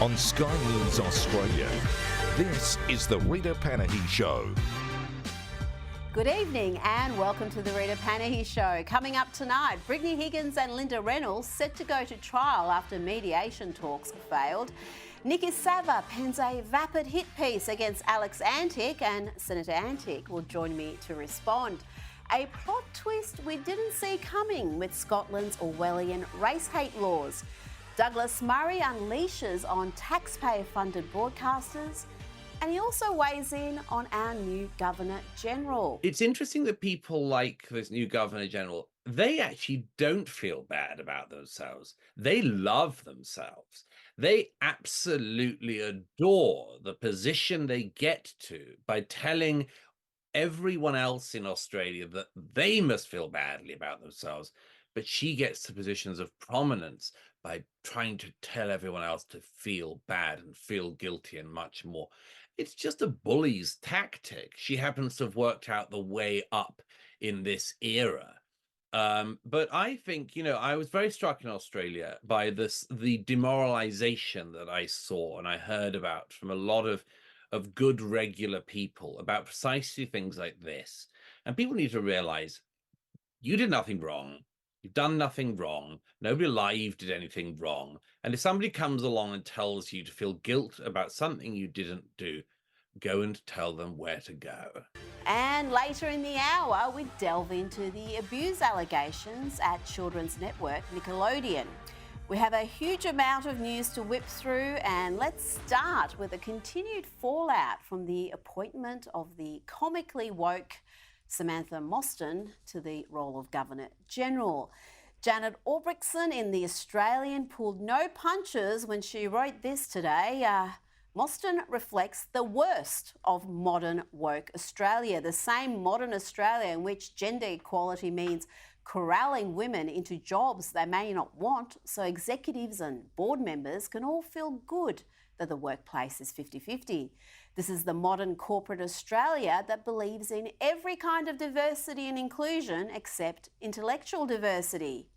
on Sky News Australia. This is the Rita Panahi Show. Good evening and welcome to the Rita Panahi Show. Coming up tonight, Brittany Higgins and Linda Reynolds set to go to trial after mediation talks failed. Niki Savva pens a vapid hit piece against Antic, and Senator Antic will join me to respond. A plot twist we didn't see coming with Scotland's Orwellian race hate laws. Douglas Murray unleashes on taxpayer-funded broadcasters, and he also weighs in on our new Governor-General. It's interesting that people like this new Governor-General, they actually don't feel bad about themselves. They love themselves. They absolutely adore the position they get to by telling everyone else in Australia that they must feel badly about themselves. But she gets to positions of prominence by trying to tell everyone else to feel bad and feel guilty and much more. It's just a bully's tactic. She happens to have worked out the way up in this era. But I think, I was very struck in Australia by the demoralization that I saw and I heard about from a lot of good, regular people about precisely things like this. And people need to realize you did nothing wrong. You've done nothing wrong. Nobody alive did anything wrong. And if somebody comes along and tells you to feel guilt about something you didn't do, go and tell them where to go. And later in the hour, we delve into the abuse allegations at children's network Nickelodeon. We have a huge amount of news to whip through, and let's start with a continued fallout from the appointment of the comically woke Samantha Mostyn to the role of Governor-General. Janet Albrechtsen in The Australian pulled no punches when she wrote this today. Mostyn reflects the worst of modern woke Australia, the same modern Australia in which gender equality means corralling women into jobs they may not want so executives and board members can all feel good that the workplace is 50-50. This is the modern corporate Australia that believes in every kind of diversity and inclusion except intellectual diversity.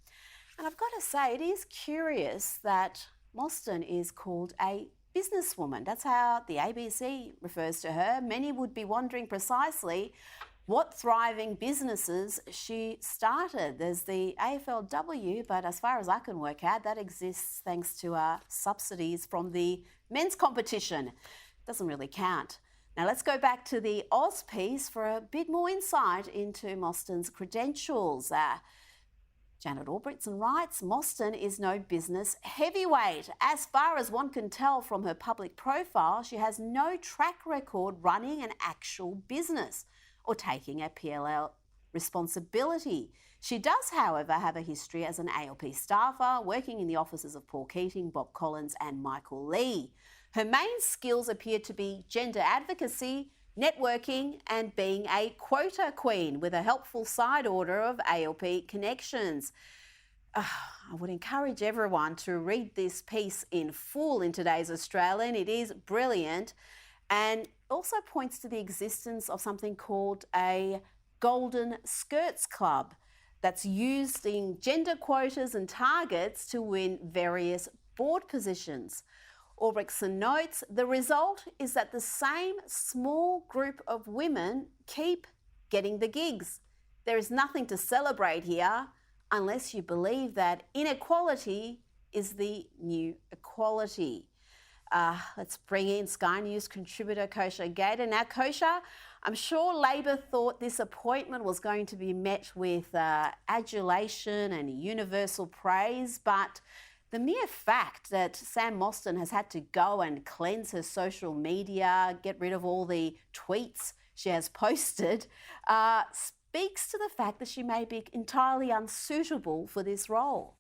And I've got to say, it is curious that Mostyn is called a businesswoman. That's how the ABC refers to her. Many would be wondering precisely what thriving businesses she started. There's the AFLW, but as far as I can work out, that exists thanks to subsidies from the men's competition. Doesn't really count. Now let's go back to the Oz piece for a bit more insight into Mostyn's credentials. Janet Albrechtsen writes, Mostyn is no business heavyweight. As far as one can tell from her public profile, she has no track record running an actual business or taking a PLL responsibility. She does, however, have a history as an ALP staffer, working in the offices of Paul Keating, Bob Collins and Michael Lee. Her main skills appear to be gender advocacy, networking and being a quota queen with a helpful side order of ALP connections. I would encourage everyone to read this piece in full in today's Australian. It is brilliant and also points to the existence of something called a Golden Skirts Club that's used in gender quotas and targets to win various board positions. Albrechtsen notes, the result is that the same small group of women keep getting the gigs. There is nothing to celebrate here unless you believe that inequality is the new equality. Let's bring in Sky News contributor Kosha Gator. Now, Kosha, I'm sure Labor thought this appointment was going to be met with adulation and universal praise, but the mere fact that Sam Mostyn has had to go and cleanse her social media, get rid of all the tweets she has posted, speaks to the fact that she may be entirely unsuitable for this role.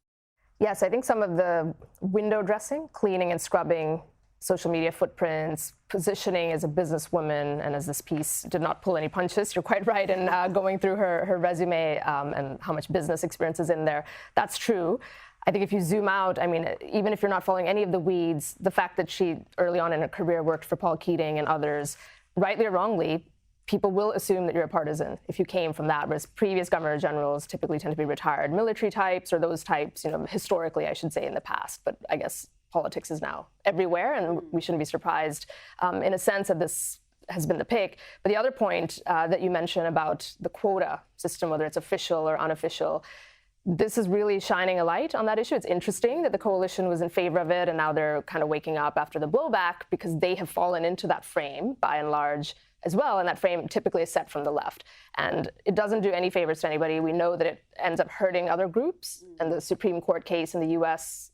Yes, I think some of the window dressing, cleaning and scrubbing social media footprints, positioning as a businesswoman, and as this piece did not pull any punches, you're quite right in going through her resume and how much business experience is in there. That's true. I think if you zoom out, I mean, even if you're not following any of the weeds, the fact that she early on in her career worked for Paul Keating and others, rightly or wrongly, people will assume that you're a partisan if you came from that, whereas previous governor generals typically tend to be retired military types or those types, historically, I should say, in the past. But I guess politics is now everywhere, and we shouldn't be surprised in a sense that this has been the pick. But the other point that you mentioned about the quota system, whether it's official or unofficial, this is really shining a light on that issue. It's interesting that the coalition was in favor of it, and now they're kind of waking up after the blowback because they have fallen into that frame by and large as well, and that frame typically is set from the left. And it doesn't do any favors to anybody. We know that it ends up hurting other groups, and the Supreme Court case in the U.S.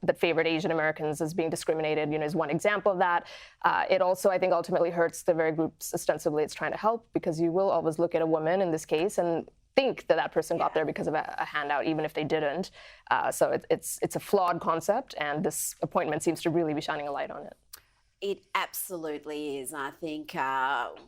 that favored Asian Americans as being discriminated, is one example of that. It also, I think, ultimately hurts the very groups ostensibly it's trying to help, because you will always look at a woman in this case and think that that person got there because of a handout, even if they didn't. So it's a flawed concept, and this appointment seems to really be shining a light on it. It absolutely is. I think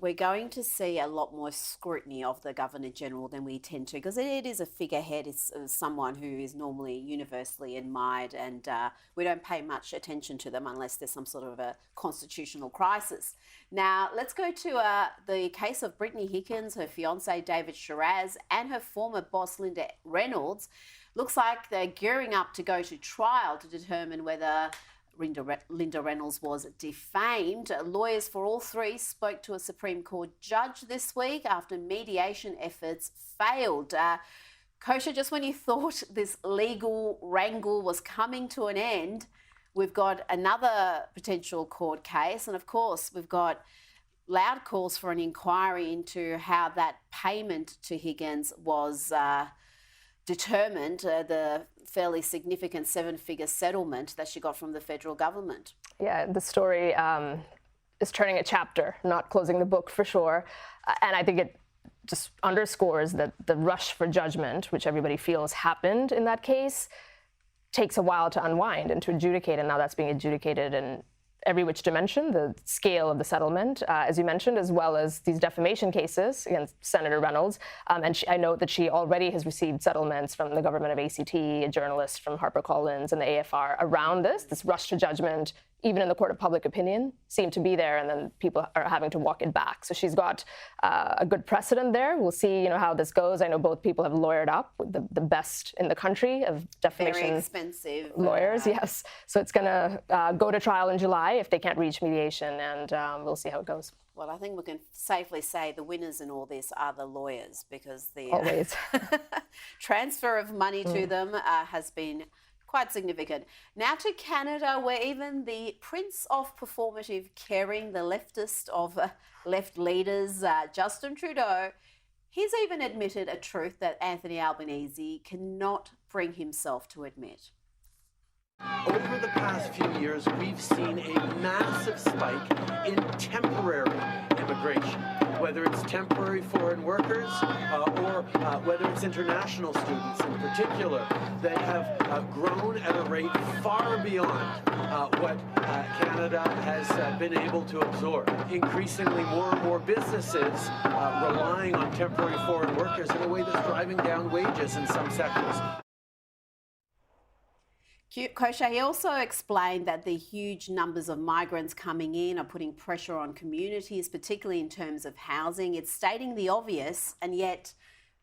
we're going to see a lot more scrutiny of the Governor-General than we tend to, because it is a figurehead. It's someone who is normally universally admired, and we don't pay much attention to them unless there's some sort of a constitutional crisis. Now, let's go to the case of Brittany Higgins, her fiancé David Shiraz, and her former boss Linda Reynolds. Looks like they're gearing up to go to trial to determine whether Linda Reynolds was defamed. Lawyers for all three spoke to a Supreme Court judge this week after mediation efforts failed. Kosha, just when you thought this legal wrangle was coming to an end, we've got another potential court case, and of course we've got loud calls for an inquiry into how that payment to Higgins was determined, the fairly significant seven-figure settlement that she got from the federal government. Yeah, the story is turning a chapter, not closing the book for sure. And I think it just underscores that the rush for judgment, which everybody feels happened in that case, takes a while to unwind and to adjudicate. And now that's being adjudicated in every which dimension, the scale of the settlement, as you mentioned, as well as these defamation cases against Senator Reynolds. And I know that she already has received settlements from the government of ACT, a journalist from HarperCollins, and the AFR around this rush to judgment, even in the court of public opinion, seemed to be there, and then people are having to walk it back. So she's got a good precedent there. We'll see, how this goes. I know both people have lawyered up with the best in the country of defamation. Very expensive lawyers, yes. So it's going to go to trial in July if they can't reach mediation, and we'll see how it goes. Well, I think we can safely say the winners in all this are the lawyers, because the always transfer of money to them has been quite significant. Now to Canada, where even the prince of performative caring, the leftist of left leaders, Justin Trudeau, he's even admitted a truth that Anthony Albanese cannot bring himself to admit. Over the past few years, we've seen a massive spike in temporary immigration, whether it's temporary foreign workers or whether it's international students in particular, that have grown at a rate far beyond what Canada has been able to absorb. Increasingly, more and more businesses relying on temporary foreign workers in a way that's driving down wages in some sectors. Kosha, he also explained that the huge numbers of migrants coming in are putting pressure on communities, particularly in terms of housing. It's stating the obvious, and yet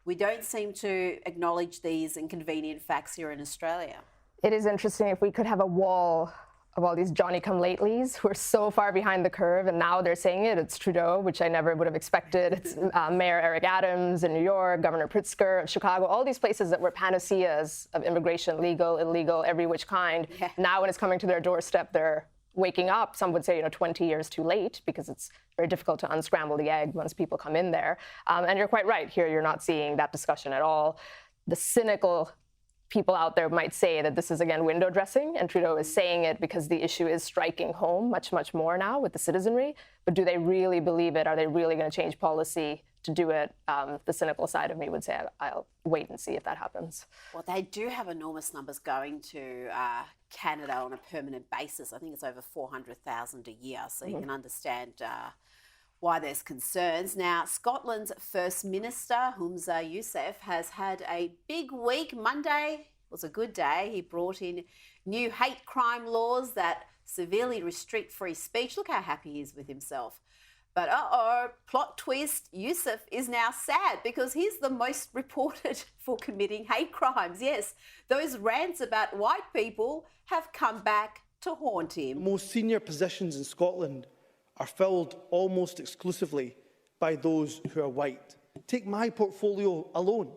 we don't seem to acknowledge these inconvenient facts here in Australia. It is interesting. If we could have a wall of all these Johnny-come-latelys who are so far behind the curve, and now they're saying it. It's Trudeau, which I never would have expected. It's Mayor Eric Adams in New York, Governor Pritzker of Chicago, all these places that were panaceas of immigration, legal, illegal, every which kind. Yeah. Now when it's coming to their doorstep, they're waking up. Some would say, 20 years too late, because it's very difficult to unscramble the egg once people come in there. And you're quite right. Here, you're not seeing that discussion at all. The cynical people out there might say that this is, again, window dressing, and Trudeau is saying it because the issue is striking home much, much more now with the citizenry. But do they really believe it? Are they really going to change policy to do it? The cynical side of me would say I'll wait and see if that happens. Well, they do have enormous numbers going to Canada on a permanent basis. I think it's over 400,000 a year, so you can understand why there's concerns. Now, Scotland's First Minister, Humza Yousaf, has had a big week. Monday was a good day. He brought in new hate crime laws that severely restrict free speech. Look how happy he is with himself. But plot twist, Yousaf is now sad because he's the most reported for committing hate crimes. Yes, those rants about white people have come back to haunt him. The most senior positions in Scotland are filled almost exclusively by those who are white. Take my portfolio alone.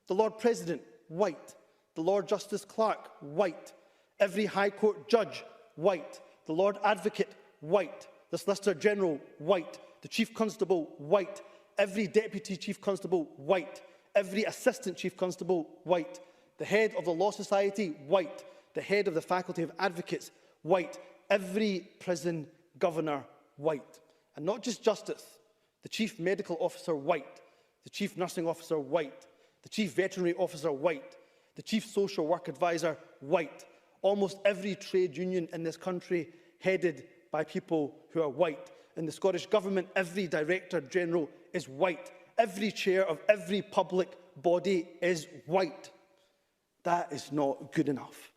The Lord President, white. The Lord Justice Clerk, white. Every High Court judge, white. The Lord Advocate, white. The Solicitor General, white. The Chief Constable, white. Every Deputy Chief Constable, white. Every Assistant Chief Constable, white. The Head of the Law Society, white. The Head of the Faculty of Advocates, white. Every Prison Governor, white. And not just Justice. The Chief Medical Officer, white. The Chief Nursing Officer, white. The Chief Veterinary Officer, white. The Chief Social Work Advisor, white. Almost every trade union in this country headed by people who are white. In the Scottish Government, every Director General is white. Every chair of every public body is white. That is not good enough.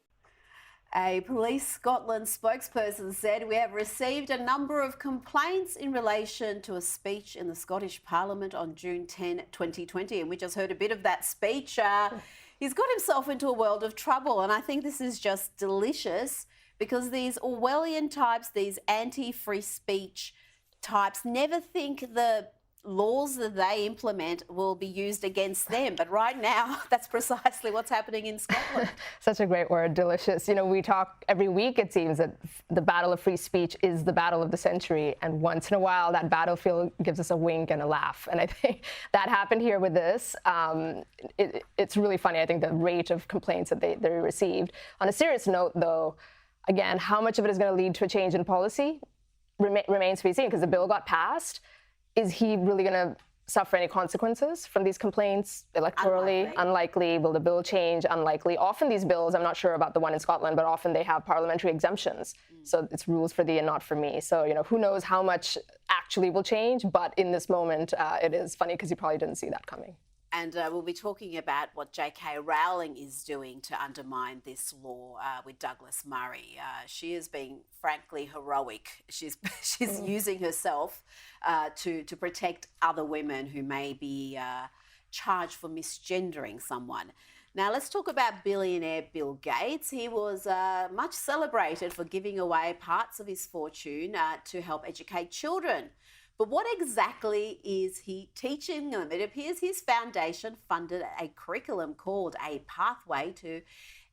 A Police Scotland spokesperson said, "We have received a number of complaints in relation to a speech in the Scottish Parliament on June 10, 2020. And we just heard a bit of that speech. He's got himself into a world of trouble. And I think this is just delicious because these Orwellian types, these anti-free speech types, never think the laws that they implement will be used against them. But right now, that's precisely what's happening in Scotland." Such a great word, delicious. You know, we talk every week, it seems, that the battle of free speech is the battle of the century. And once in a while, that battlefield gives us a wink and a laugh. And I think that happened here with this. It's really funny, I think, the rate of complaints that they received. On a serious note, though, again, how much of it is going to lead to a change in policy remains to be seen, because the bill got passed. Is he really going to suffer any consequences from these complaints electorally? Unlikely. Will the bill change? Unlikely. Often these bills, I'm not sure about the one in Scotland, but often they have parliamentary exemptions. So it's rules for thee and not for me. So, you know, who knows how much actually will change? But in this moment, it is funny because you probably didn't see that coming. And we'll be talking about what J.K. Rowling is doing to undermine this law with Douglas Murray. She is being frankly heroic. She's using herself to protect other women who may be charged for misgendering someone. Now let's talk about billionaire Bill Gates. He was much celebrated for giving away parts of his fortune to help educate children. But what exactly is he teaching them? It appears his foundation funded a curriculum called A Pathway to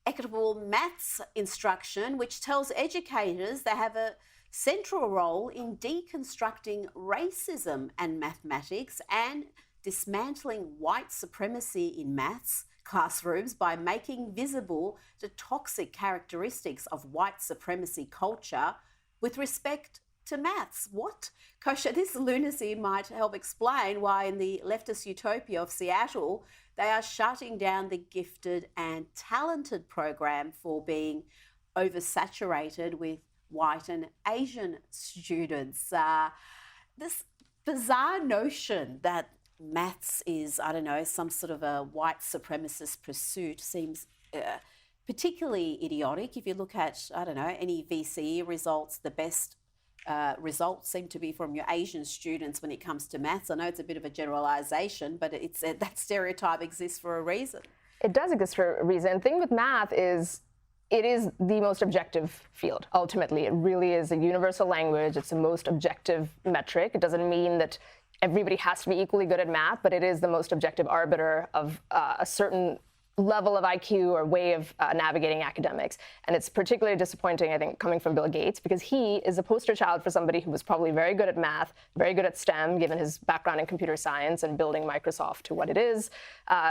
Equitable Maths Instruction, which tells educators they have a central role in deconstructing racism and mathematics and dismantling white supremacy in maths classrooms by making visible the toxic characteristics of white supremacy culture with respect to maths. What? Kosha, this lunacy might help explain why in the leftist utopia of Seattle, they are shutting down the gifted and talented program for being oversaturated with white and Asian students. This bizarre notion that maths is, I don't know, some sort of a white supremacist pursuit seems particularly idiotic. If you look at, I don't know, any VCE results, the best results seem to be from your Asian students when it comes to maths. I know it's a bit of a generalisation, but it's that stereotype exists for a reason. It does exist for a reason. The thing with math is it is the most objective field, ultimately. It really is a universal language. It's the most objective metric. It doesn't mean that everybody has to be equally good at math, but it is the most objective arbiter of a certain level of IQ or way of navigating academics. And it's particularly disappointing, I think, coming from Bill Gates, because he is a poster child for somebody who was probably very good at math, very good at STEM, given his background in computer science and building Microsoft to what it is.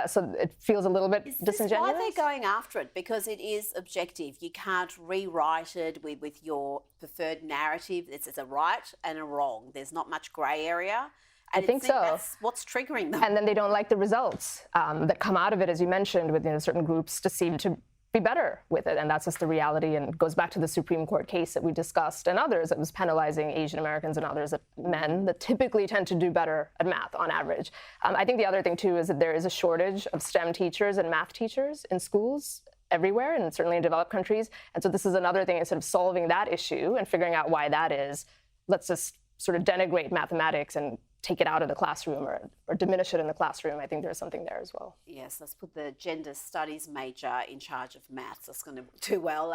So it feels a little bit disingenuous. Why they're going after it? Because it is objective. You can't rewrite it with your preferred narrative. It's a right and a wrong. There's not much grey area. And I think so. That's what's triggering them. And then they don't like the results that come out of it, as you mentioned, with certain groups to seem to be better with it. And that's just the reality, and goes back to the Supreme Court case that we discussed and others that was penalizing Asian Americans and others, men that typically tend to do better at math on average. I think the other thing, too, is that there is a shortage of STEM teachers and math teachers in schools everywhere, and certainly in developed countries. And so this is another thing, instead of solving that issue and figuring out why that is, let's just sort of denigrate mathematics and take it out of the classroom or diminish it in the classroom. I think there's something there as well. Yes, let's put the gender studies major in charge of maths. That's going to do well.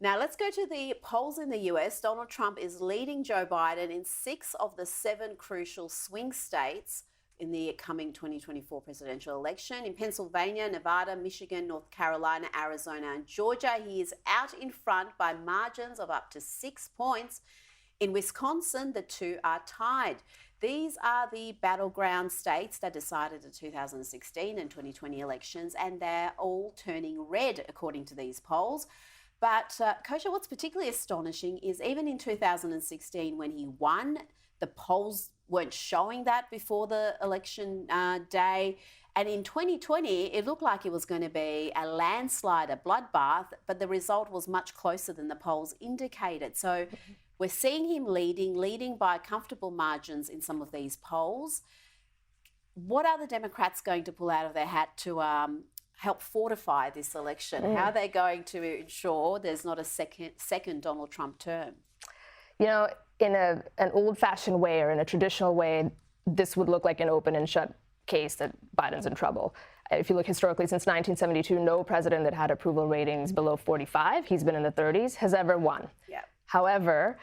Now, let's go to the polls in the US. Donald Trump is leading Joe Biden in 6 of the 7 crucial swing states in the coming 2024 presidential election. In Pennsylvania, Nevada, Michigan, North Carolina, Arizona, and Georgia, he is out in front by margins of up to 6 points. In Wisconsin, the two are tied. These are the battleground states that decided the 2016 and 2020 elections, and they're all turning red, according to these polls. But, Kosha, what's particularly astonishing is even in 2016, when he won, the polls weren't showing that before the election day. And in 2020, it looked like it was going to be a landslide, a bloodbath, but the result was much closer than the polls indicated. So we're seeing him leading by comfortable margins in some of these polls. What are the Democrats going to pull out of their hat to help fortify this election? How are they going to ensure there's not a second Donald Trump term? You know, in an old-fashioned way or in a traditional way, this would look like an open and shut case that Biden's in trouble. If you look historically, since 1972, no president that had approval ratings below 45, he's been in the 30s, has ever won. Yeah. However,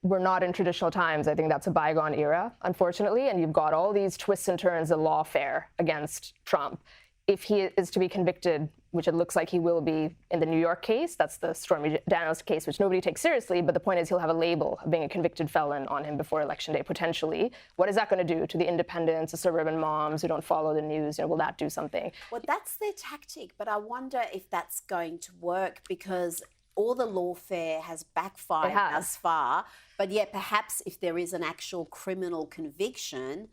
we're not in traditional times. I think that's a bygone era, unfortunately, and you've got all these twists and turns of lawfare against Trump. If he is to be convicted, which it looks like he will be in the New York case, that's the Stormy Daniels case, which nobody takes seriously, but the point is he'll have a label of being a convicted felon on him before Election Day, potentially. What is that going to do to the independents, the suburban moms who don't follow the news? Will that do something? Well, that's their tactic, but I wonder if that's going to work because all the lawfare has backfired thus far, but yet perhaps if there is an actual criminal conviction,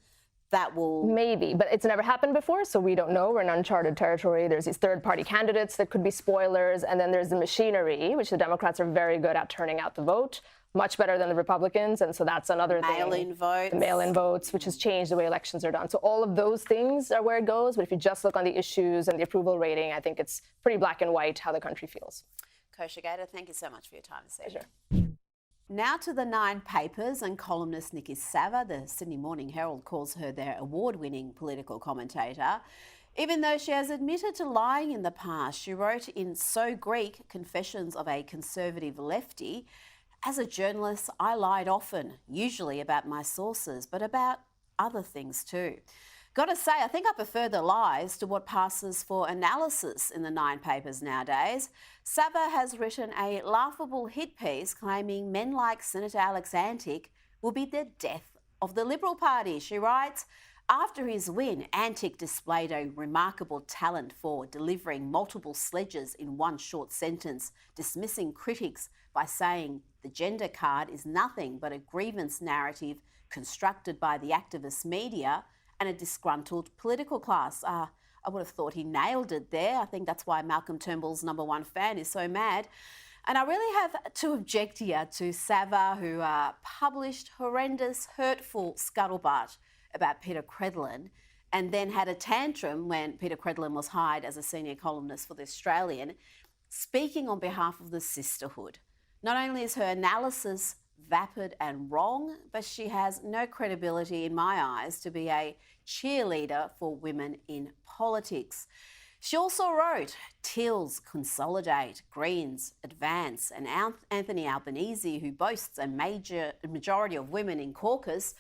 that will... Maybe, but it's never happened before, so we don't know. We're in uncharted territory. There's these third-party candidates that could be spoilers, and then there's the machinery, which the Democrats are very good at turning out the vote, much better than the Republicans, and so that's another thing. Mail-in votes. The mail-in votes, which has changed the way elections are done. So all of those things are where it goes, but if you just look on the issues and the approval rating, I think it's pretty black and white how the country feels. Kosha Gator, thank you so much for your time this evening. Pleasure. Now to the 9 papers, and columnist Niki Savva, the Sydney Morning Herald, calls her their award-winning political commentator. Even though she has admitted to lying in the past, she wrote in So Greek, Confessions of a Conservative Lefty, "As a journalist, I lied often, usually about my sources, but about other things too. Gotta say, I think I prefer the lies to what passes for analysis in the 9 papers nowadays." Savva has written a laughable hit piece claiming men like Senator Alex Antic will be the death of the Liberal Party. She writes, "After his win, Antic displayed a remarkable talent for delivering multiple sledges in one short sentence, dismissing critics by saying the gender card is nothing but a grievance narrative constructed by the activist media and a disgruntled political class." I would have thought he nailed it there. I think that's why Malcolm Turnbull's #1 fan is so mad. And I really have to object here to Savva, who published horrendous, hurtful scuttlebutt about Peter Credlin and then had a tantrum when Peter Credlin was hired as a senior columnist for The Australian, speaking on behalf of the sisterhood. Not only is her analysis vapid and wrong, but she has no credibility in my eyes to be a cheerleader for women in politics. She also wrote, "Tills consolidate, Greens advance," and Anthony Albanese, who boasts a majority of women in caucus,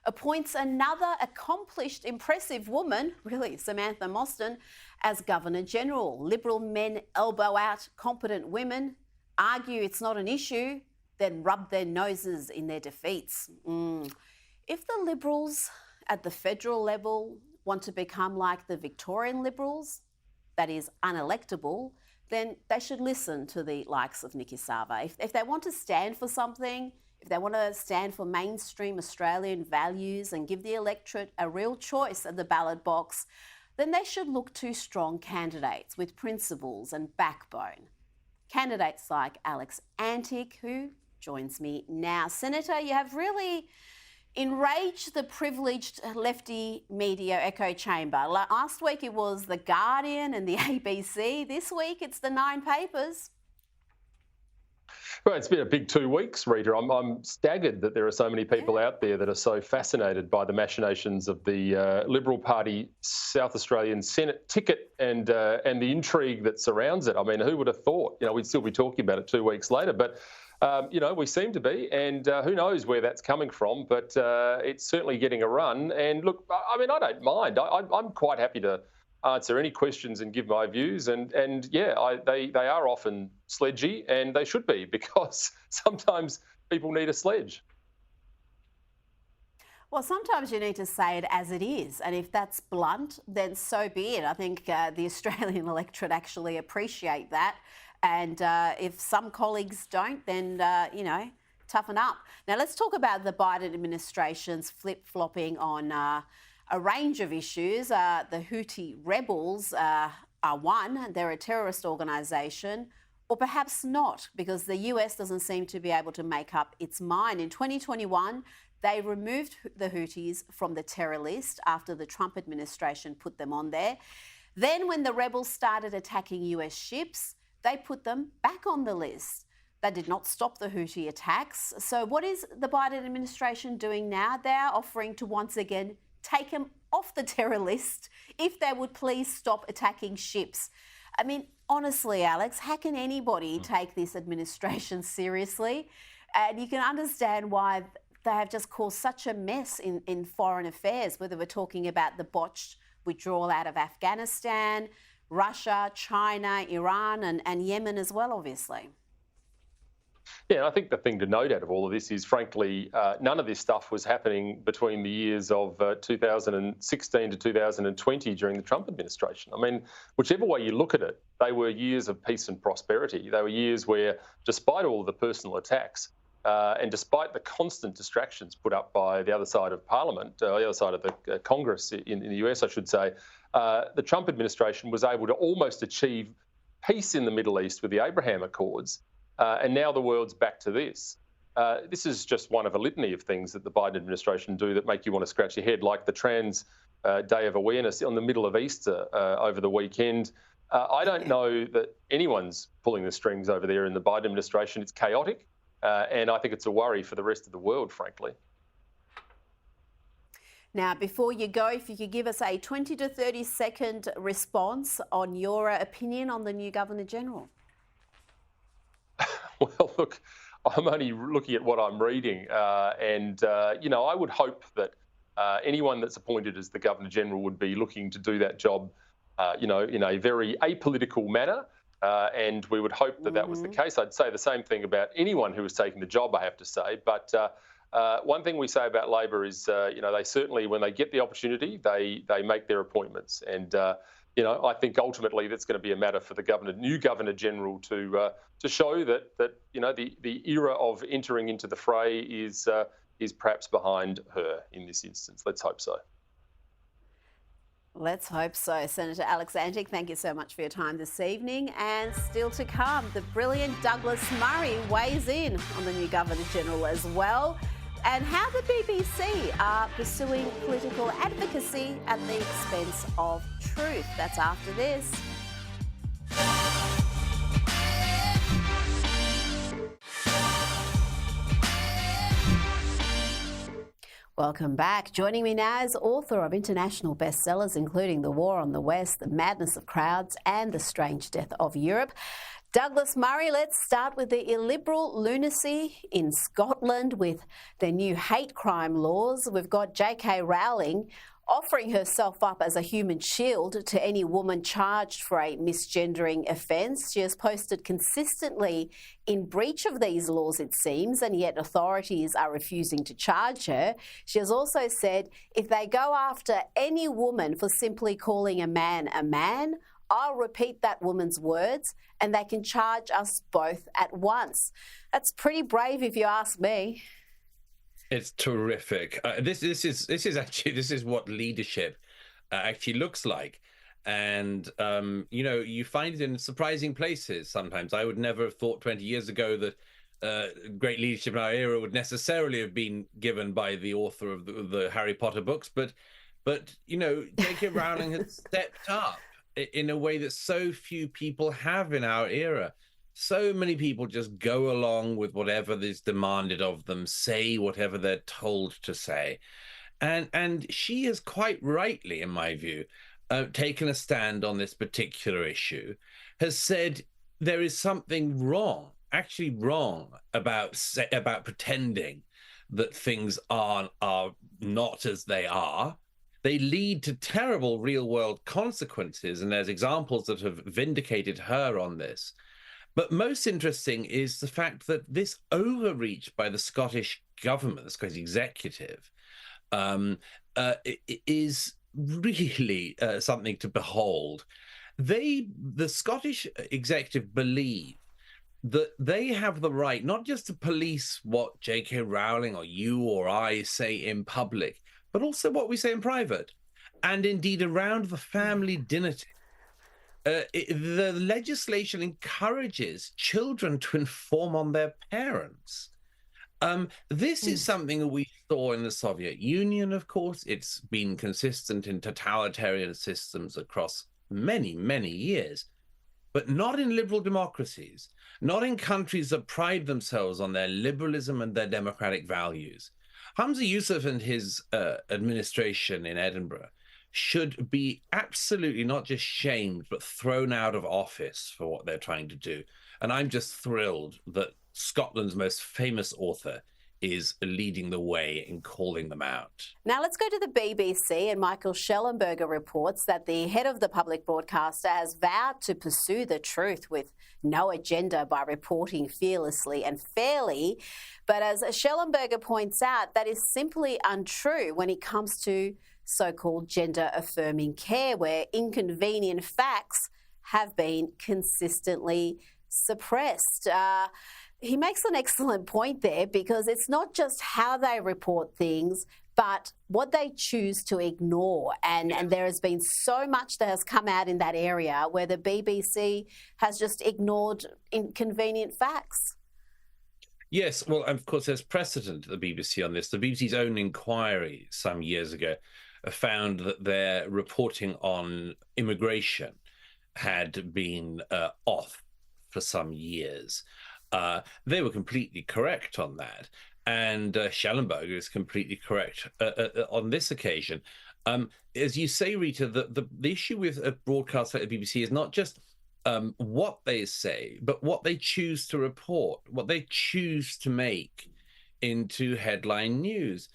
appoints another accomplished, impressive woman, really Samantha Mostyn, as Governor General. Liberal men elbow out competent women, argue it's not an issue, then rub their noses in their defeats. If the Liberals at the federal level want to become like the Victorian Liberals, that is unelectable, then they should listen to the likes of Niki Savva. If they want to stand for something, if they want to stand for mainstream Australian values and give the electorate a real choice at the ballot box, then they should look to strong candidates with principles and backbone. Candidates like Alex Antic, who joins me now. Senator, you have really enraged the privileged lefty media echo chamber. Last week it was The Guardian and the ABC. This week it's the 9 papers. Well, it's been a big 2 weeks, Rita. I'm staggered that there are so many people out there that are so fascinated by the machinations of the Liberal Party South Australian Senate ticket and the intrigue that surrounds it. I mean, who would have thought? We'd still be talking about it 2 weeks later, but we seem to be, and who knows where that's coming from? But it's certainly getting a run. And look, I mean, I don't mind. I'm quite happy to answer any questions and give my views. And yeah, they are often sledgy, and they should be, because sometimes people need a sledge. Well, sometimes you need to say it as it is. And if that's blunt, then so be it. I think the Australian electorate actually appreciate that. And if some colleagues don't, then, toughen up. Now, let's talk about the Biden administration's flip-flopping on a range of issues. The Houthi rebels are one. They're a terrorist organisation. Or perhaps not, because the US doesn't seem to be able to make up its mind. In 2021, they removed the Houthis from the terror list after the Trump administration put them on there. Then when the rebels started attacking US ships, they put them back on the list. They did not stop the Houthi attacks. So what is the Biden administration doing now? They're offering to once again take them off the terror list if they would please stop attacking ships. I mean, honestly, Alex, how can anybody take this administration seriously? And you can understand why they have just caused such a mess in foreign affairs, whether we're talking about the botched withdrawal out of Afghanistan, Russia, China, Iran, and Yemen as well, obviously. Yeah, I think the thing to note out of all of this is, frankly, none of this stuff was happening between the years of 2016 to 2020 during the Trump administration. I mean, whichever way you look at it, they were years of peace and prosperity. They were years where, despite all of the personal attacks and despite the constant distractions put up by the other side of Parliament, the other side of the Congress in the US, I should say, the Trump administration was able to almost achieve peace in the Middle East with the Abraham Accords. And now the world's back to this. This is just one of a litany of things that the Biden administration do that make you want to scratch your head, like the Trans Day of Awareness on the middle of Easter over the weekend. I don't know that anyone's pulling the strings over there in the Biden administration. It's chaotic, and I think it's a worry for the rest of the world, frankly. Now, before you go, if you could give us a 20 to 30 second response on your opinion on the new Governor-General. Well, look, I'm only looking at what I'm reading, and I would hope that anyone that's appointed as the Governor-General would be looking to do that job, in a very apolitical manner, and we would hope that that was the case. I'd say the same thing about anyone who was taking the job, I have to say, but one thing we say about Labor is, they certainly, when they get the opportunity, they make their appointments, and I think ultimately that's going to be a matter for the new Governor-General to show that the era of entering into the fray is perhaps behind her in this instance. Let's hope so. Let's hope so. Senator Alex Antic, thank you so much for your time this evening. And still to come, the brilliant Douglas Murray weighs in on the new Governor-General as well, and how the BBC are pursuing political advocacy at the expense of truth. That's after this. Welcome back. Joining me now is author of international bestsellers, including The War on the West, The Madness of Crowds, and The Strange Death of Europe. Douglas Murray, let's start with the illiberal lunacy in Scotland with their new hate crime laws. We've got J.K. Rowling offering herself up as a human shield to any woman charged for a misgendering offence. She has posted consistently in breach of these laws, it seems, and yet authorities are refusing to charge her. She has also said, if they go after any woman for simply calling a man, I'll repeat that woman's words and they can charge us both at once. That's pretty brave if you ask me. It's terrific. This is what leadership actually looks like, and you find it in surprising places. Sometimes I would never have thought 20 years ago that great leadership in our era would necessarily have been given by the author of the Harry Potter books, but J.K. Rowling has stepped up in a way that so few people have in our era. So many people just go along with whatever is demanded of them, say whatever they're told to say. And she has quite rightly, in my view, taken a stand on this particular issue, has said there is something wrong, actually wrong, about pretending that things are not as they are. They lead to terrible real-world consequences, and there's examples that have vindicated her on this. But most interesting is the fact that this overreach by the Scottish government, the Scottish executive, is really something to behold. The Scottish executive believe that they have the right not just to police what J.K. Rowling or you or I say in public, but also what we say in private, and indeed around the family dinner table. The legislation encourages children to inform on their parents. This is something that we saw in the Soviet Union, of course. It's been consistent in totalitarian systems across many, many years, but not in liberal democracies, not in countries that pride themselves on their liberalism and their democratic values. Hamza Yusuf and his administration in Edinburgh should be absolutely not just shamed, but thrown out of office for what they're trying to do. And I'm just thrilled that Scotland's most famous author is leading the way in calling them out. Now let's go to the BBC, and Michael Schellenberger reports that the head of the public broadcaster has vowed to pursue the truth with no agenda by reporting fearlessly and fairly. But as Schellenberger points out, that is simply untrue when it comes to so-called gender-affirming care, where inconvenient facts have been consistently suppressed. He makes an excellent point there, because it's not just how they report things, but what they choose to ignore. And there has been so much that has come out in that area where the BBC has just ignored inconvenient facts. Yes, well, of course, there's precedent at the BBC on this. The BBC's own inquiry some years ago found that their reporting on immigration had been off for some years. They were completely correct on that. And Schellenberger is completely correct on this occasion. As you say, Rita, the issue with a broadcast like the BBC is not just what they say, but what they choose to report, what they choose to make into headline news.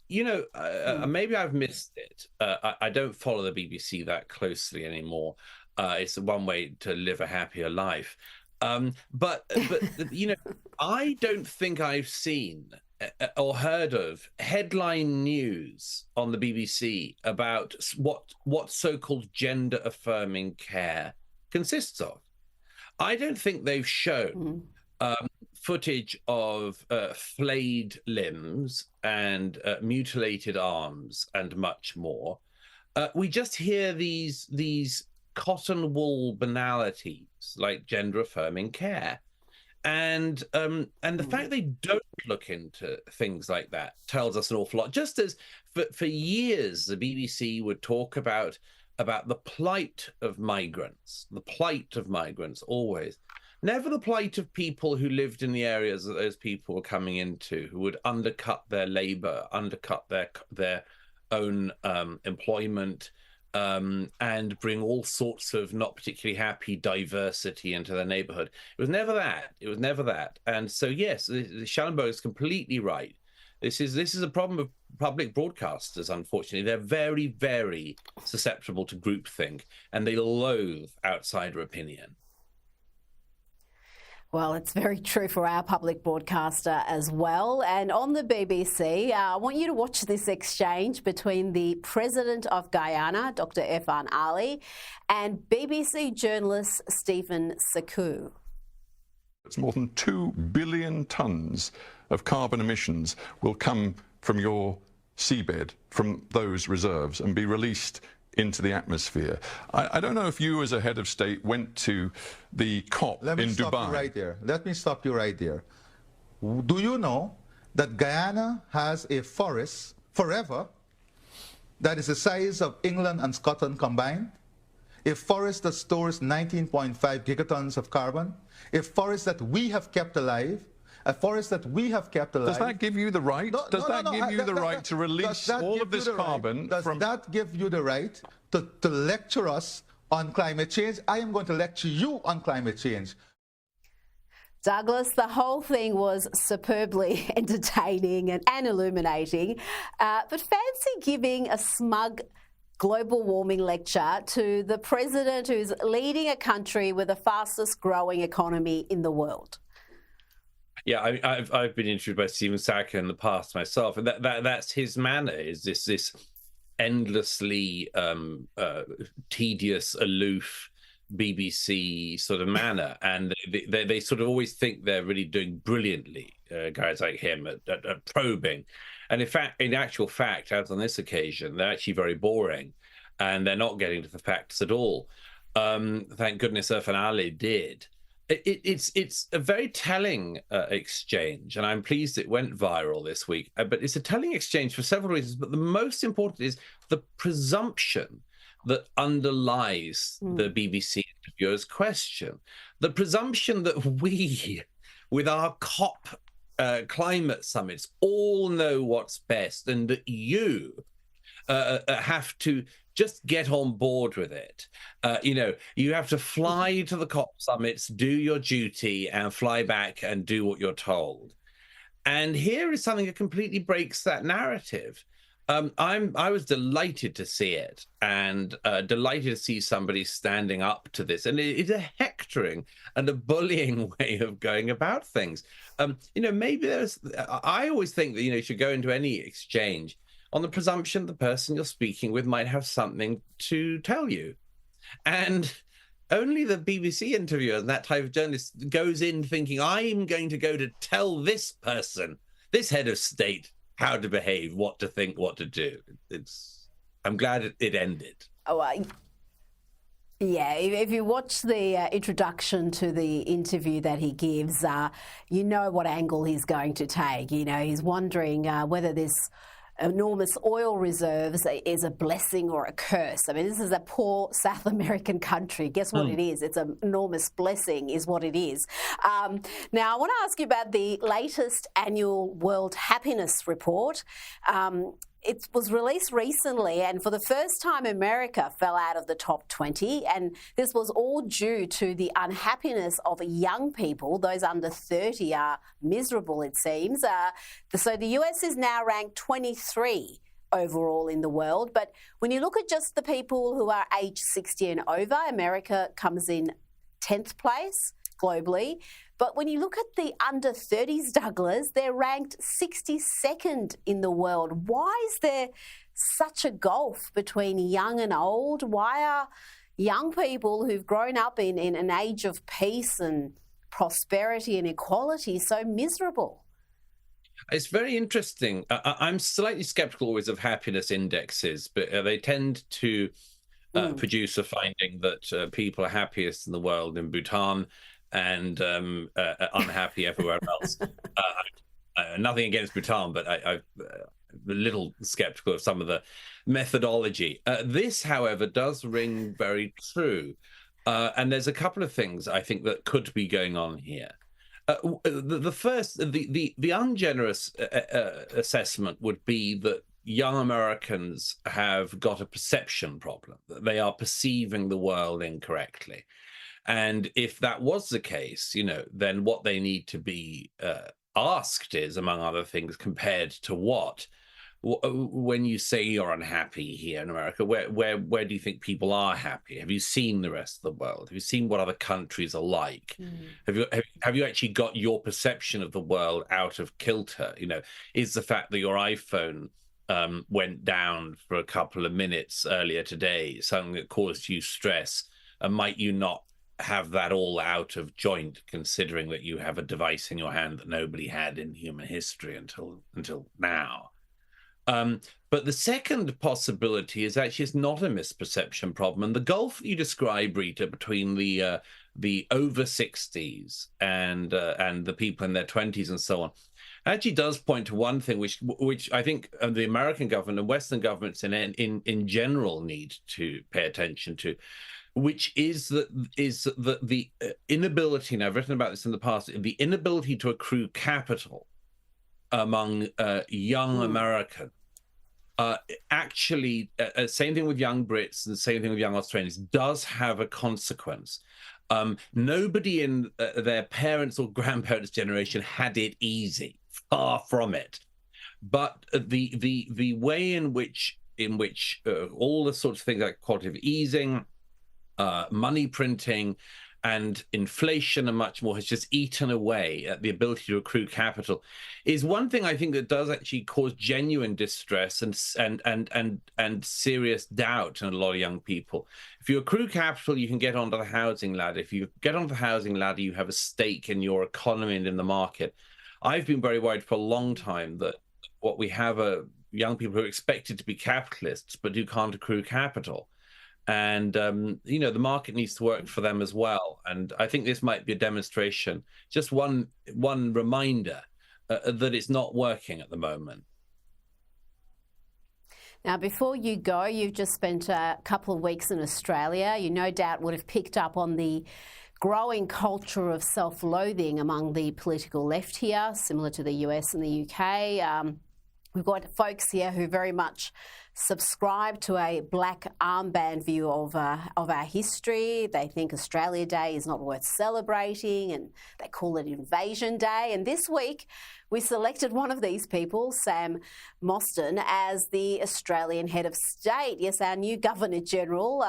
Maybe I've missed it. I don't follow the BBC that closely anymore. It's one way to live a happier life. But I don't think I've seen or heard of headline news on the BBC about what so-called gender-affirming care consists of. I don't think they've shown footage of flayed limbs and mutilated arms and much more. We just hear these cotton wool banalities like gender-affirming care, and the fact they don't look into things like that tells us an awful lot. Just as for years the BBC would talk about the plight of migrants, always. Never the plight of people who lived in the areas that those people were coming into, who would undercut their labor, undercut their own employment, and bring all sorts of not particularly happy diversity into their neighborhood. It was never that. And so, yes, Schellenberg is completely right. This is a problem of public broadcasters, unfortunately. They're very, very susceptible to groupthink, and they loathe outsider opinion. Well, it's very true for our public broadcaster as well. And on the BBC, I want you to watch this exchange between the President of Guyana, Dr. Irfan Ali, and BBC journalist Stephen Sekou. It's more than 2 billion tonnes of carbon emissions will come from your seabed, from those reserves, and be released into the atmosphere. I don't know if you, as a head of state, went to the COP in Dubai. Let me stop you right there. Do you know that Guyana has a forest forever that is the size of England and Scotland combined? a forest that stores 19.5 gigatons of carbon, a forest that we have kept alive, a forest that we have kept alive. Does that give you the right? Does that give you the right to release all of this carbon? Does that give you the right to lecture us on climate change? I am going to lecture you on climate change. Douglas, the whole thing was superbly entertaining and illuminating, but fancy giving a smug global warming lecture to the president who's leading a country with the fastest growing economy in the world. Yeah, I've been interviewed by Stephen Sackur in the past myself, and that's his manner. Is this endlessly tedious, aloof BBC sort of manner, and they sort of always think they're really doing brilliantly, guys like him at probing, and in actual fact, as on this occasion, they're actually very boring, and they're not getting to the facts at all. Thank goodness Irfan Ali did. It's a very telling exchange, and I'm pleased it went viral this week. But it's a telling exchange for several reasons. But the most important is the presumption that underlies the BBC interviewer's question. The presumption that we, with our COP climate summits, all know what's best, and that you have to just get on board with it. You have to fly to the COP summits, do your duty, and fly back and do what you're told. And here is something that completely breaks that narrative. I was delighted to see it, and delighted to see somebody standing up to this. And it's a hectoring and a bullying way of going about things. Maybe I always think that, you should go into any exchange on the presumption the person you're speaking with might have something to tell you. And only the BBC interviewer and that type of journalist goes in thinking, I'm going to go to tell this person, this head of state, how to behave, what to think, what to do. I'm glad it ended. Yeah, if you watch the introduction to the interview that he gives, you know what angle he's going to take. He's wondering whether this enormous oil reserves is a blessing or a curse. I mean, this is a poor South American country. Guess what it is? It's an enormous blessing is what it is. Now, I want to ask you about the latest annual World Happiness Report. It was released recently, and for the first time, America fell out of the top 20, and this was all due to the unhappiness of young people. Those under 30 are miserable, it seems. So the US is now ranked 23 overall in the world, but when you look at just the people who are age 60 and over, America comes in 10th place globally. But when you look at the under 30s, Douglas, they're ranked 62nd in the world. Why is there such a gulf between young and old? Why are young people who've grown up in an age of peace and prosperity and equality so miserable? It's very interesting. I'm slightly skeptical always of happiness indexes, but they tend to produce a finding that people are happiest in the world in Bhutan and unhappy everywhere else. Nothing against Bhutan, but I'm a little skeptical of some of the methodology. This, however, does ring very true. And there's a couple of things I think that could be going on here. The first, the ungenerous assessment would be that young Americans have got a perception problem, that they are perceiving the world incorrectly. And if that was the case, then what they need to be asked is, among other things, compared to what? When you say you're unhappy here in America, where do you think people are happy? Have you seen the rest of the world? Have you seen what other countries are like? Have you actually got your perception of the world out of kilter? Is the fact that your iPhone went down for a couple of minutes earlier today something that caused you stress? And might you not have that all out of joint, considering that you have a device in your hand that nobody had in human history until now? But the second possibility is actually it's not a misperception problem. And the gulf you describe, Rita, between the over 60s and the people in their 20s and so on, actually does point to one thing which I think the American government and Western governments in general need to pay attention to. which is the inability, and I've written about this in the past, the inability to accrue capital among young Americans. Actually, same thing with young Brits and the same thing with young Australians, does have a consequence. Nobody in their parents' or grandparents' generation had it easy, far from it. But the way in which all the sorts of things like quantitative easing, money printing, and inflation and much more has just eaten away at the ability to accrue capital, is one thing I think that does actually cause genuine distress and serious doubt in a lot of young people. If you accrue capital, you can get onto the housing ladder. If you get onto the housing ladder, you have a stake in your economy and in the market. I've been very worried for a long time that what we have are young people who are expected to be capitalists, but who can't accrue capital. And, you know, the market needs to work for them as well. And I think this might be a demonstration, just one reminder that it's not working at the moment. Now, before you go, you've just spent a couple of weeks in Australia. You no doubt would have picked up on the growing culture of self-loathing among the political left here, similar to the US and the UK. We've got folks here who very much subscribe to a black armband view of our history. They think Australia Day is not worth celebrating, and they call it Invasion Day. And this week, we selected one of these people, Sam Mostyn, as the Australian head of state. Yes, our new Governor-General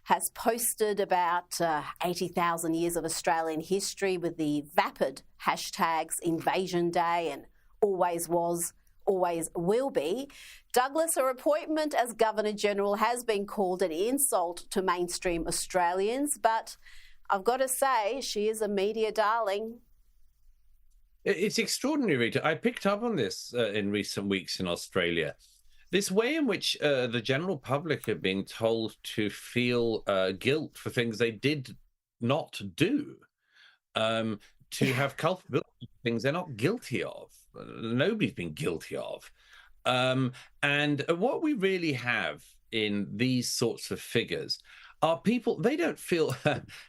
has posted about 80,000 years of Australian history with the vapid hashtags Invasion Day and always was, always will be. Douglas, her appointment as Governor-General has been called an insult to mainstream Australians, but I've got to say, she is a media darling. It's extraordinary, Rita. I picked up on this in recent weeks in Australia. This way in which the general public are being told to feel guilt for things they did not do, to have culpability for things they're not guilty of. Nobody's been guilty of. And what we really have in these sorts of figures are people, they don't feel,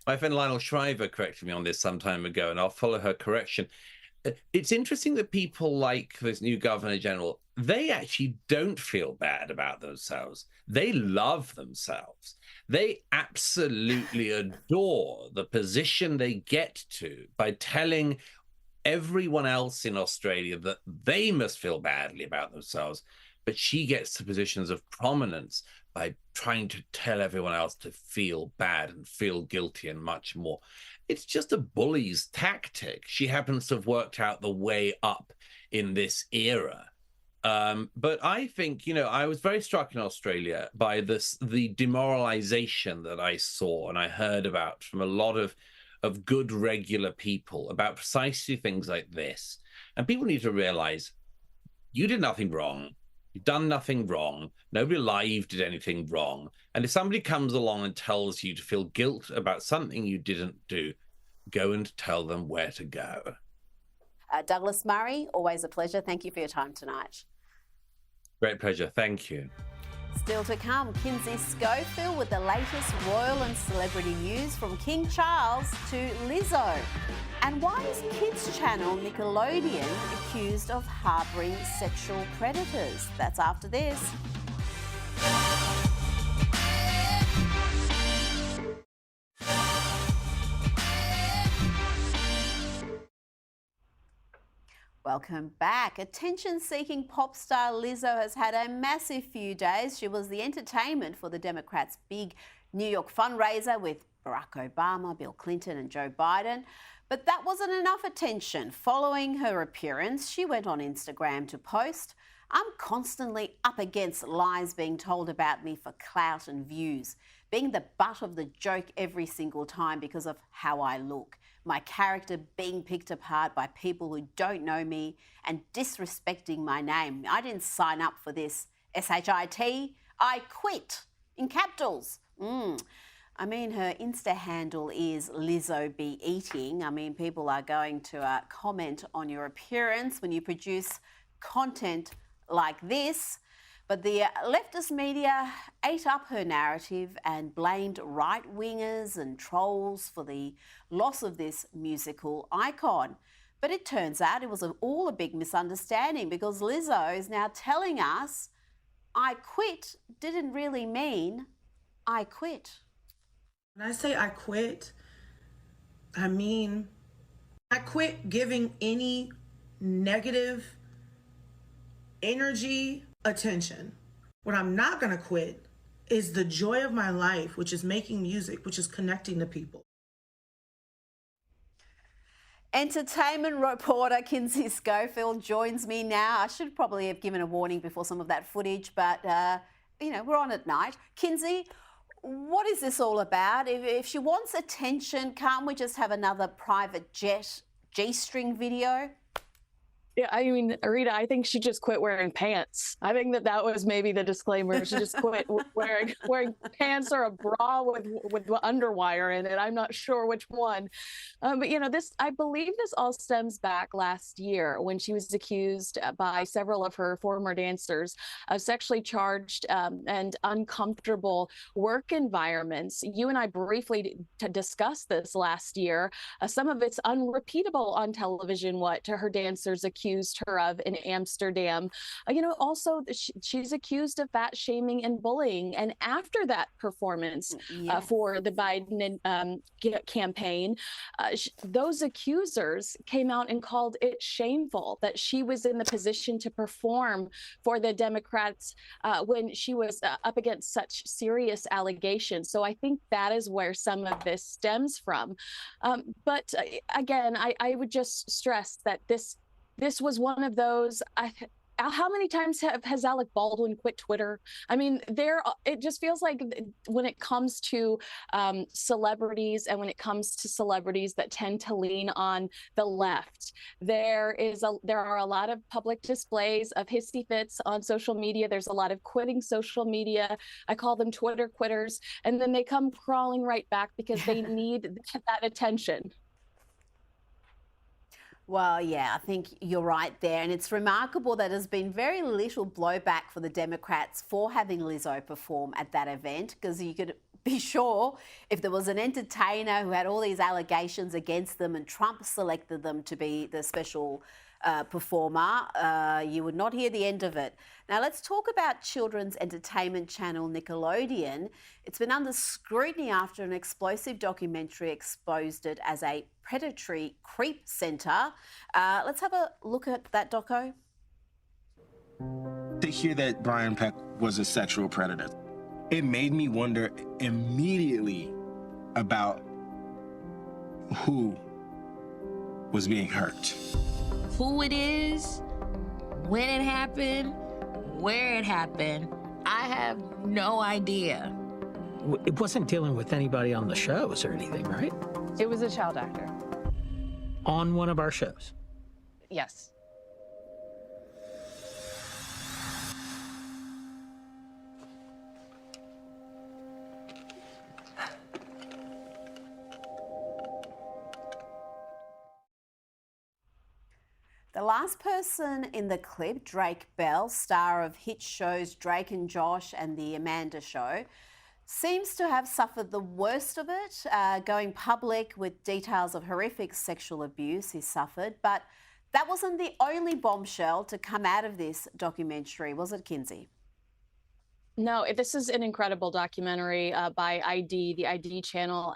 my friend Lionel Shriver corrected me on this some time ago, and I'll follow her correction. It's interesting that people like this new Governor-General, they actually don't feel bad about themselves. They love themselves. They absolutely adore the position they get to by telling everyone else in Australia that they must feel badly about themselves, but she gets to positions of prominence by trying to tell everyone else to feel bad and feel guilty and much more. It's just a bully's tactic. She happens to have worked out the way up in this era. But I think, you know, I was very struck in Australia by the demoralization that I saw and I heard about from a lot of good regular people about precisely things like this. And people need to realize you did nothing wrong. You've done nothing wrong. Nobody alive did anything wrong. And if somebody comes along and tells you to feel guilt about something you didn't do, go and tell them where to go. Douglas Murray, always a pleasure. Thank you for your time tonight. Great pleasure. Thank you. Still to come, Kinsey Schofield with the latest royal and celebrity news from King Charles to Lizzo. And why is kids channel Nickelodeon accused of harbouring sexual predators? That's after this. Welcome back. Attention-seeking pop star Lizzo has had a massive few days. She was the entertainment for the Democrats' big New York fundraiser with Barack Obama, Bill Clinton and Joe Biden. But that wasn't enough attention. Following her appearance, she went on Instagram to post, "I'm constantly up against lies being told about me for clout and views, being the butt of the joke every single time because of how I look. My character being picked apart by people who don't know me and disrespecting my name. I didn't sign up for this. SHIT, I quit." In capitals. I mean, her Insta handle is Lizzo Be Eating. I mean, people are going to comment on your appearance when you produce content like this. But the leftist media ate up her narrative and blamed right-wingers and trolls for the loss of this musical icon. But it turns out it was all a big misunderstanding, because Lizzo is now telling us I quit didn't really mean I quit. When I say I quit, I mean I quit giving any negative energy attention. What I'm not going to quit is the joy of my life, which is making music, which is connecting to people. Entertainment reporter Kinsey Schofield joins me now. I should probably have given a warning before some of that footage, but, we're on at night. Kinsey, what is this all about? If she wants attention, can't we just have another private jet G-string video? Yeah, I mean, Rita, I think she just quit wearing pants. I think that was maybe the disclaimer. She just quit wearing pants or a bra with underwire in it. I'm not sure which one. But, I believe this all stems back last year when she was accused by several of her former dancers of sexually charged and uncomfortable work environments. You and I briefly discussed this last year. Some of it's unrepeatable on television, what her dancers accused her of in Amsterdam. Also, she's accused of fat shaming and bullying. And after that performance for the Biden campaign, those accusers came out and called it shameful that she was in the position to perform for the Democrats when she was up against such serious allegations. So I think that is where some of this stems from. But again, I would just stress that this was one of those. How many times has Alec Baldwin quit Twitter? I mean, it just feels like when it comes to celebrities and when it comes to celebrities that tend to lean on the left, there are a lot of public displays of hissy fits on social media. There's a lot of quitting social media. I call them Twitter quitters. And then they come crawling right back because they need that attention. Well, yeah, I think you're right there. And it's remarkable that there's been very little blowback for the Democrats for having Lizzo perform at that event, because you could be sure if there was an entertainer who had all these allegations against them and Trump selected them to be the special performer, you would not hear the end of it. Now, let's talk about children's entertainment channel Nickelodeon. It's been under scrutiny after an explosive documentary exposed it as a predatory creep centre. Let's have a look at that doco. To hear that Brian Peck was a sexual predator, it made me wonder immediately about who was being hurt. Who it is, when it happened, where it happened, I have no idea. It wasn't dealing with anybody on the shows or anything, right? It was a child actor. On one of our shows? Yes. The last person in the clip, Drake Bell, star of hit shows Drake and Josh and The Amanda Show, seems to have suffered the worst of it, going public with details of horrific sexual abuse he suffered. But that wasn't the only bombshell to come out of this documentary, was it, Kinsey? No, this is an incredible documentary by ID, the ID channel.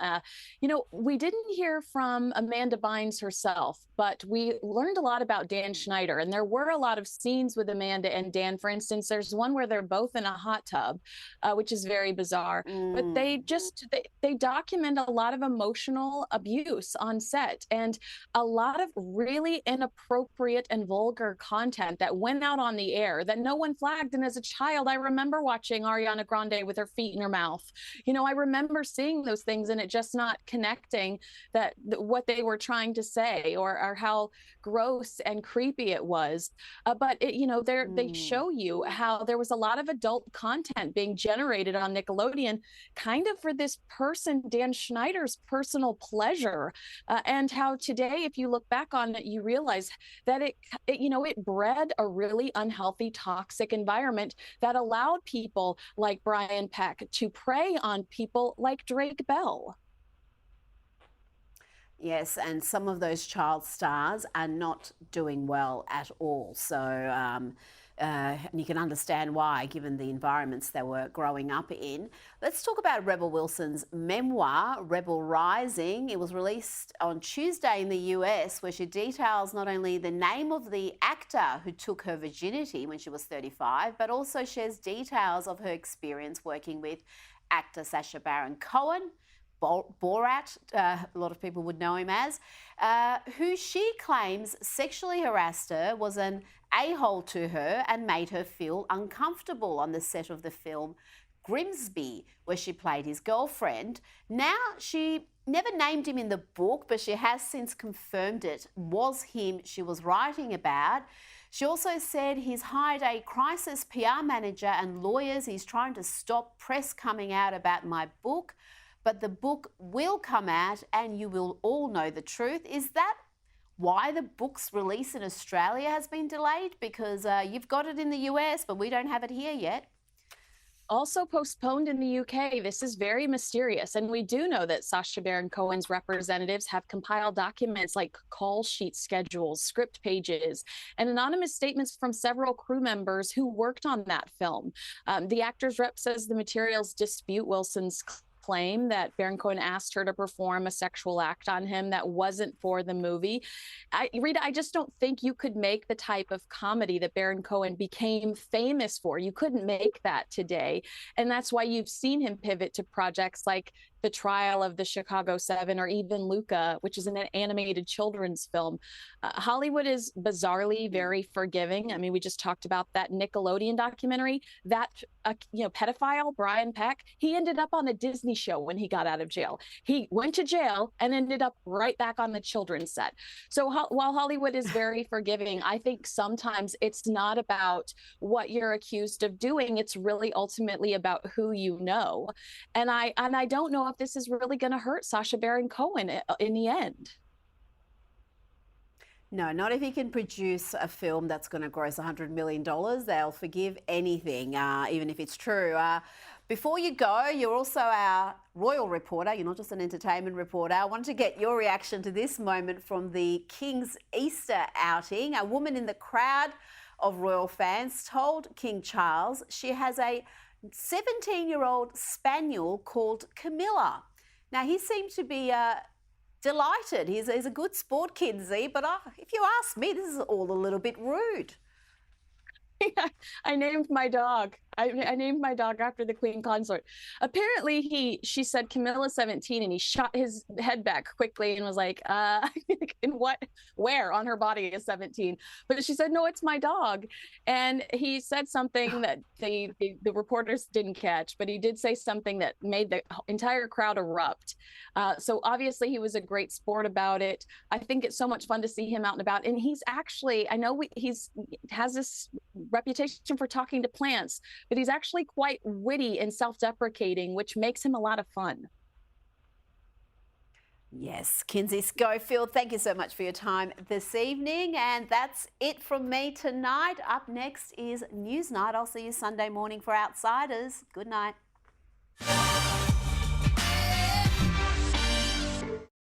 We didn't hear from Amanda Bynes herself, but we learned a lot about Dan Schneider. And there were a lot of scenes with Amanda and Dan. For instance, there's one where they're both in a hot tub, which is very bizarre. But they document a lot of emotional abuse on set and a lot of really inappropriate and vulgar content that went out on the air that no one flagged. And as a child, I remember watching watching Ariana Grande with her feet in her mouth. You know, I remember seeing those things and it just not connecting that what they were trying to say or how gross and creepy it was. But it, you know, they show you how there was a lot of adult content being generated on Nickelodeon, kind of for this person, Dan Schneider's personal pleasure, and how today, if you look back on it, you realize that it you know, it bred a really unhealthy, toxic environment that allowed people like Brian Peck to prey on people like Drake Bell. Yes, and some of those child stars are not doing well at all. So you can understand why, given the environments they were growing up in. Let's talk about Rebel Wilson's memoir, Rebel Rising. It was released on Tuesday in the US, where she details not only the name of the actor who took her virginity when she was 35, but also shares details of her experience working with actor Sacha Baron Cohen, Borat, a lot of people would know him as, who she claims sexually harassed her, was an a-hole to her and made her feel uncomfortable on the set of the film Grimsby, where she played his girlfriend. Now, she never named him in the book, but she has since confirmed it was him she was writing about. She also said he's hired a crisis PR manager and lawyers. He's trying to stop press coming out about my book. But the book will come out and you will all know the truth. Is that why the book's release in Australia has been delayed? Because you've got it in the US, but we don't have it here yet. Also postponed in the UK. This is very mysterious. And we do know that Sacha Baron Cohen's representatives have compiled documents like call sheet schedules, script pages, and anonymous statements from several crew members who worked on that film. The actor's rep says the materials dispute Wilson's claim that Baron Cohen asked her to perform a sexual act on him that wasn't for the movie. Rita, I just don't think you could make the type of comedy that Baron Cohen became famous for. You couldn't make that today. And that's why you've seen him pivot to projects like The Trial of the Chicago 7 or even Luca, which is an animated children's film. Hollywood is bizarrely very forgiving. I mean, we just talked about that Nickelodeon documentary. That pedophile, Brian Peck, he ended up on a Disney show when he got out of jail. He went to jail and ended up right back on the children's set. So while Hollywood is very forgiving, I think sometimes it's not about what you're accused of doing. It's really ultimately about who you know. And I don't know if this is really going to hurt Sacha Baron Cohen in the end. No, not if he can produce a film that's going to gross $100 million. They'll forgive anything, even if it's true. Before you go, you're also our royal reporter. You're not just an entertainment reporter. I wanted to get your reaction to this moment from the King's Easter outing. A woman in the crowd of royal fans told King Charles she has a 17-year-old spaniel called Camilla. Now, he seemed to be delighted. He's a good sport, Kinsey, but if you ask me, this is all a little bit rude. Yeah, I named my dog. I named my dog after the Queen Consort. Apparently, she said Camilla's 17, and he shot his head back quickly and was like, in what, where on her body is 17? But she said, no, it's my dog. And he said something that the reporters didn't catch, but he did say something that made the entire crowd erupt. So obviously he was a great sport about it. I think it's so much fun to see him out and about. And he's actually, I know he's has this reputation for talking to plants, but he's actually quite witty and self-deprecating, which makes him a lot of fun. Yes, Kinsey Schofield, thank you so much for your time this evening. And that's it from me tonight. Up next is Newsnight. I'll see you Sunday morning for Outsiders. Good night.